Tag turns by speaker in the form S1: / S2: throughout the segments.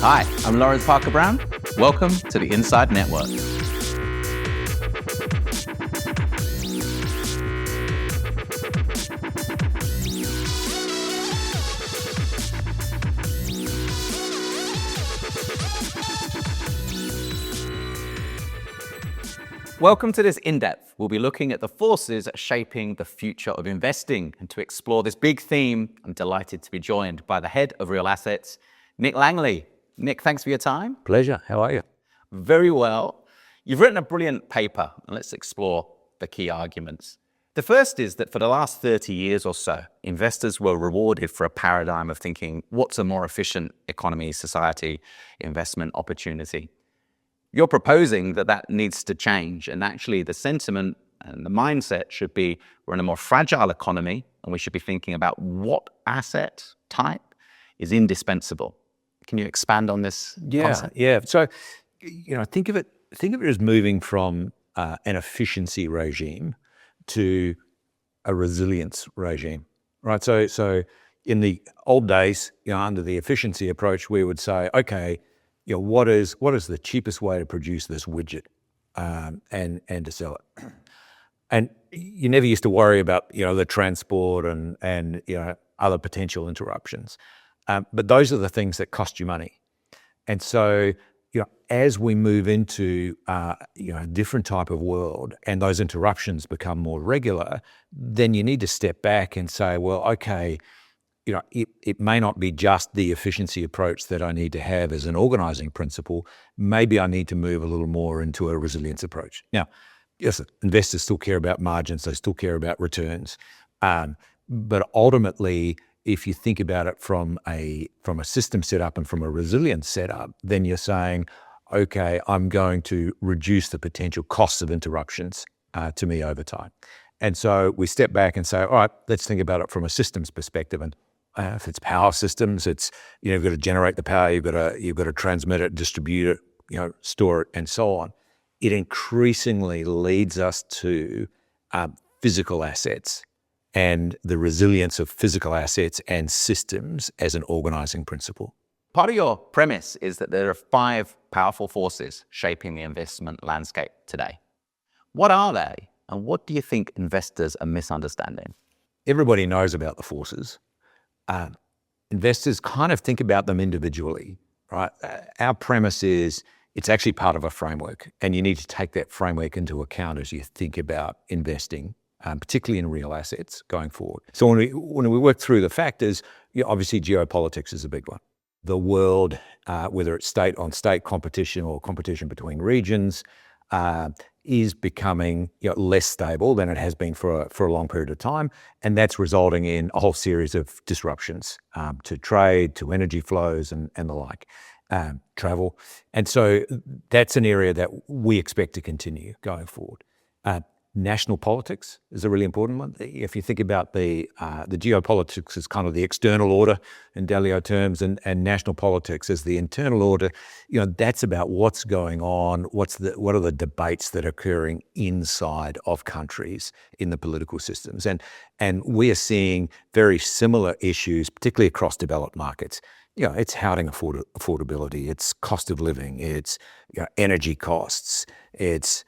S1: Hi, I'm Laurence Parker-Brown. Welcome to the Inside Network. Welcome to this in-depth. We'll be looking at the forces shaping the future of investing. And to explore this big theme, I'm delighted to be joined by the head of real assets, Nick Langley. Nick, thanks for your time.
S2: Pleasure. How are you?
S1: Very well. You've written a brilliant paper, and let's explore the key arguments. The first is that for the last 30 years or so, investors were rewarded for a paradigm of thinking, what's a more efficient economy, society, investment opportunity? You're proposing that that needs to change, and actually the sentiment and the mindset should be we're in a more fragile economy, and we should be thinking about what asset type is indispensable. Can you expand on this concept?
S2: Yeah. So, think of it as moving from an efficiency regime to a resilience regime, right? So in the old days, under the efficiency approach, we would say, okay, what is the cheapest way to produce this widget, and to sell it, and you never used to worry about the transport and other potential interruptions. But those are the things that cost you money. And so, as we move into, a different type of world and those interruptions become more regular, then you need to step back and say, well, okay, it may not be just the efficiency approach that I need to have as an organizing principle. Maybe I need to move a little more into a resilience approach. Now, yes, investors still care about margins. They still care about returns. But ultimately, if you think about it from a system setup and from a resilience setup, then you're saying, okay, I'm going to reduce the potential costs of interruptions to me over time. And so we step back and say, all right, let's think about it from a systems perspective. And if it's power systems, it's you've got to generate the power, you've got to transmit it, distribute it, store it, and so on. It increasingly leads us to physical assets and the resilience of physical assets and systems as an organizing principle.
S1: Part of your premise is that there are 5 powerful forces shaping the investment landscape today. What are they, and what do you think investors are misunderstanding?
S2: Everybody knows about the forces. Investors kind of think about them individually, right? Our premise is it's actually part of a framework, and you need to take that framework into account as you think about investing, particularly in real assets going forward. So when we work through the factors, obviously geopolitics is a big one. The world, whether it's state-on-state competition or competition between regions, is becoming less stable than it has been for a long period of time, and that's resulting in a whole series of disruptions to trade, to energy flows, and the like, travel. And so that's an area that we expect to continue going forward. National politics is a really important one. If you think about the geopolitics as kind of the external order in Dalio terms, and national politics as the internal order, that's about what's going on, what are the debates that are occurring inside of countries in the political systems. And we are seeing very similar issues, particularly across developed markets. It's housing affordability, it's cost of living, it's energy costs, it's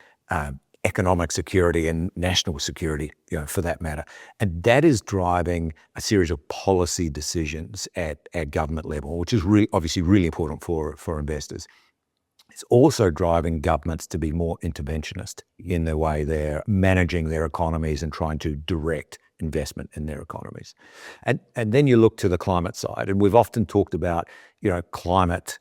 S2: economic security and national security, for that matter. And that is driving a series of policy decisions at government level, which is obviously really important for investors. It's also driving governments to be more interventionist in the way they're managing their economies and trying to direct investment in their economies. And then you look to the climate side, and we've often talked about, climate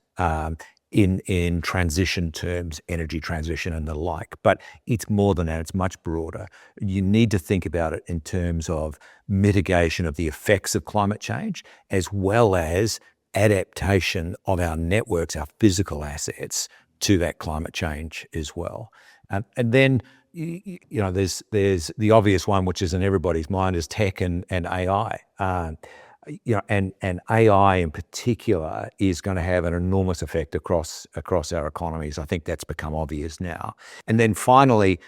S2: in transition terms, energy transition and the like, but it's more than that, it's much broader. You need to think about it in terms of mitigation of the effects of climate change, as well as adaptation of our networks, our physical assets to that climate change as well. And then, there's the obvious one, which is in everybody's mind, is tech and AI. And AI in particular is going to have an enormous effect across our economies. I think that's become obvious now. And then finally,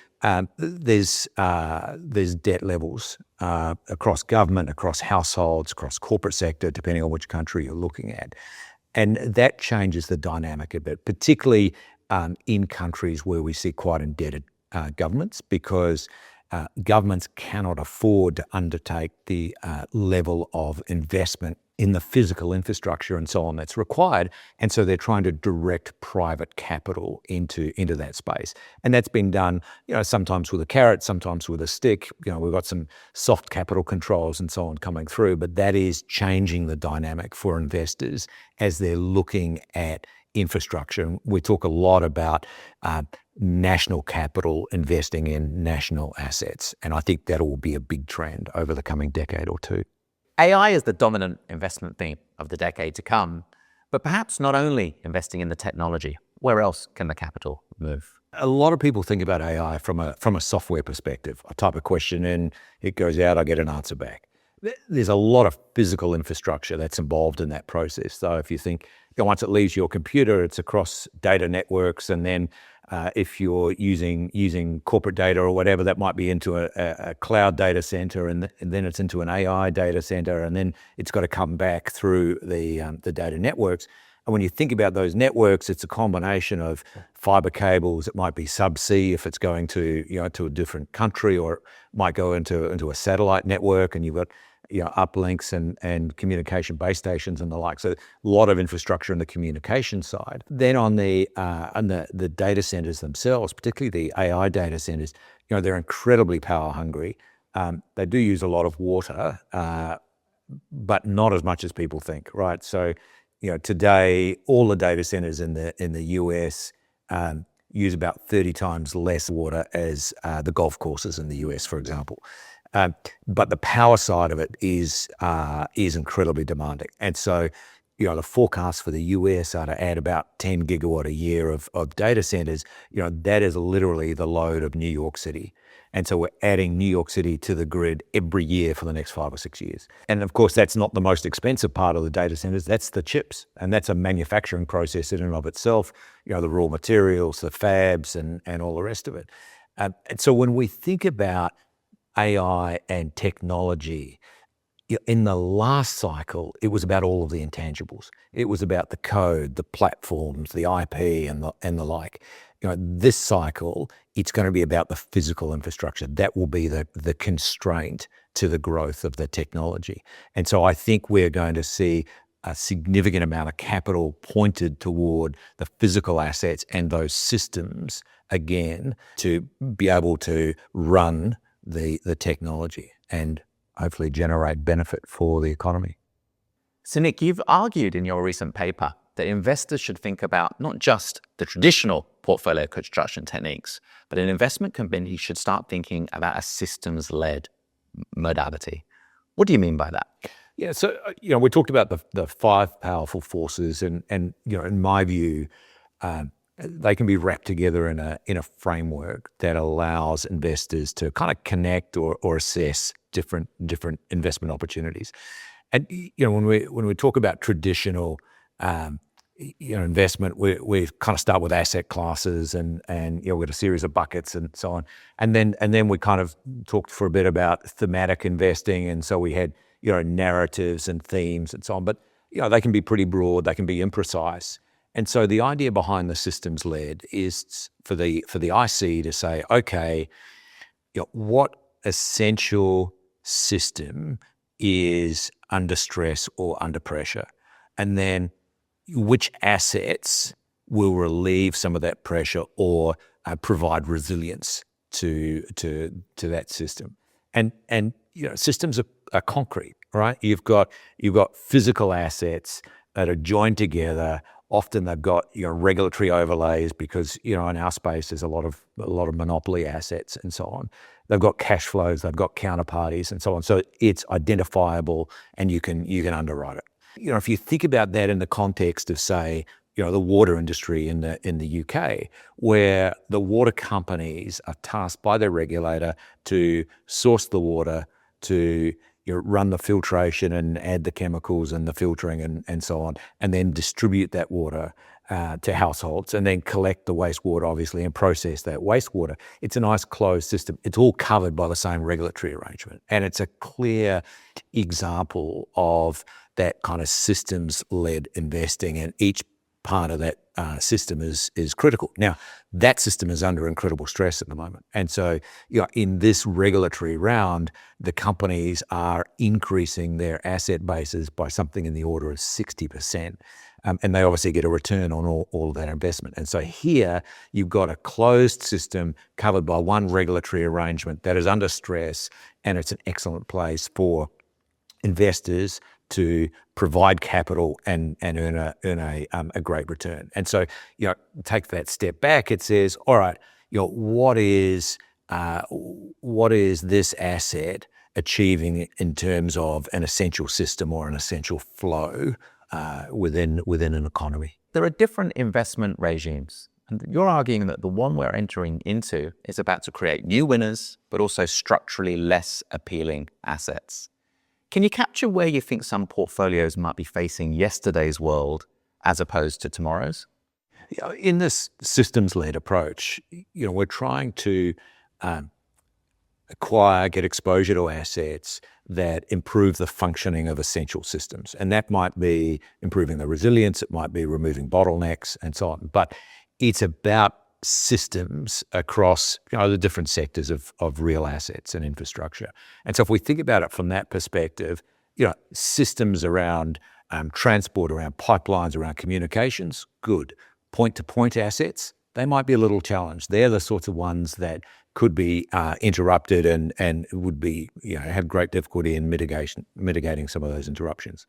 S2: there's debt levels across government, across households, across corporate sector, depending on which country you're looking at. And that changes the dynamic a bit, particularly in countries where we see quite indebted governments, because governments cannot afford to undertake the level of investment in the physical infrastructure and so on that's required. And so they're trying to direct private capital into that space. And that's been done, sometimes with a carrot, sometimes with a stick. We've got some soft capital controls and so on coming through, but that is changing the dynamic for investors as they're looking at infrastructure. We talk a lot about national capital investing in national assets, and I think that will be a big trend over the coming decade or two.
S1: AI is the dominant investment theme of the decade to come, but perhaps not only investing in the technology. Where else can the capital move?
S2: A lot of people think about AI from a software perspective. I type a question in, it goes out, I get an answer back. There's a lot of physical infrastructure that's involved in that process. So if you think, once it leaves your computer, it's across data networks, and then if you're using corporate data or whatever, that might be into a cloud data center, and then it's into an AI data center, and then it's got to come back through the data networks. And when you think about those networks, it's a combination of fiber cables. It might be subsea if it's going to to a different country, or it might go into a satellite network, and you've got uplinks and communication base stations and the like. So a lot of infrastructure in the communication side. Then on the data centers themselves, particularly the AI data centers, they're incredibly power hungry. They do use a lot of water, but not as much as people think, right? So today all the data centers in the US use about 30 times less water as the golf courses in the US, for example. But the power side of it is incredibly demanding. And so, the forecast for the US are to add about 10 gigawatt a year of data centers. That is literally the load of New York City. And so we're adding New York City to the grid every year for the next 5 or 6 years. And of course, that's not the most expensive part of the data centers. That's the chips. And that's a manufacturing process in and of itself, the raw materials, the fabs, and all the rest of it. And so when we think about AI and technology, in the last cycle, it was about all of the intangibles. It was about the code, the platforms, the IP, and the like. This cycle, it's going to be about the physical infrastructure. That will be the constraint to the growth of the technology. And so I think we're going to see a significant amount of capital pointed toward the physical assets and those systems again to be able to run the technology and hopefully generate benefit for the economy.
S1: So Nick, you've argued in your recent paper that investors should think about not just the traditional portfolio construction techniques, but an investment company should start thinking about a systems-led modality. What do you mean by that?
S2: Yeah, so we talked about the 5 powerful forces, and in my view, they can be wrapped together in a framework that allows investors to kind of connect or assess different investment opportunities. And when we talk about traditional investment, we kind of start with asset classes, and we've got a series of buckets and so on, and then we kind of talked for a bit about thematic investing, and so we had narratives and themes and so on. But they can be pretty broad, they can be imprecise. And so the idea behind the systems-led is for the IC to say, okay, what essential system is under stress or under pressure? And then which assets will relieve some of that pressure or provide resilience to that system? And systems are concrete, right? You've got physical assets that are joined together. Often they've got regulatory overlays because in our space there's a lot of monopoly assets and so on. They've got cash flows, they've got counterparties and so on. So it's identifiable and you can underwrite it. If you think about that in the context of, say, the water industry in the UK, where the water companies are tasked by their regulator to source the water, to run the filtration and add the chemicals and the filtering and so on, and then distribute that water to households and then collect the wastewater, obviously, and process that wastewater. It's a nice closed system. It's all covered by the same regulatory arrangement. And it's a clear example of that kind of systems-led investing, and each part of that system is critical. Now, that system is under incredible stress at the moment. And so, in this regulatory round, the companies are increasing their asset bases by something in the order of 60%. And they obviously get a return on all of that investment. And so here, you've got a closed system covered by one regulatory arrangement that is under stress, and it's an excellent place for investors to provide capital and earn a great return. And so, take that step back. It says, all right, what is this asset achieving in terms of an essential system or an essential flow within an economy?
S1: There are different investment regimes, and you're arguing that the one we're entering into is about to create new winners, but also structurally less appealing assets. Can you capture where you think some portfolios might be facing yesterday's world as opposed to tomorrow's?
S2: In this systems-led approach, we're trying to get exposure to assets that improve the functioning of essential systems. And that might be improving the resilience, it might be removing bottlenecks and so on. But it's about systems across the different sectors of real assets and infrastructure. And so if we think about it from that perspective, systems around transport, around pipelines, around communications, good. Point-to-point assets, they might be a little challenged. They're the sorts of ones that could be interrupted and would be, have great difficulty in mitigating some of those interruptions.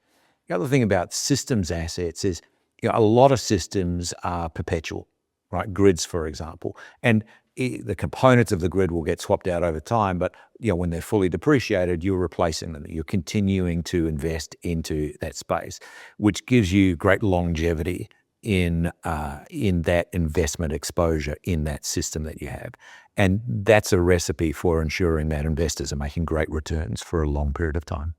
S2: The other thing about systems assets is, a lot of systems are perpetual, right? Grids, for example. And the components of the grid will get swapped out over time, but when they're fully depreciated, you're replacing them. You're continuing to invest into that space, which gives you great longevity in that investment exposure in that system that you have. And that's a recipe for ensuring that investors are making great returns for a long period of time.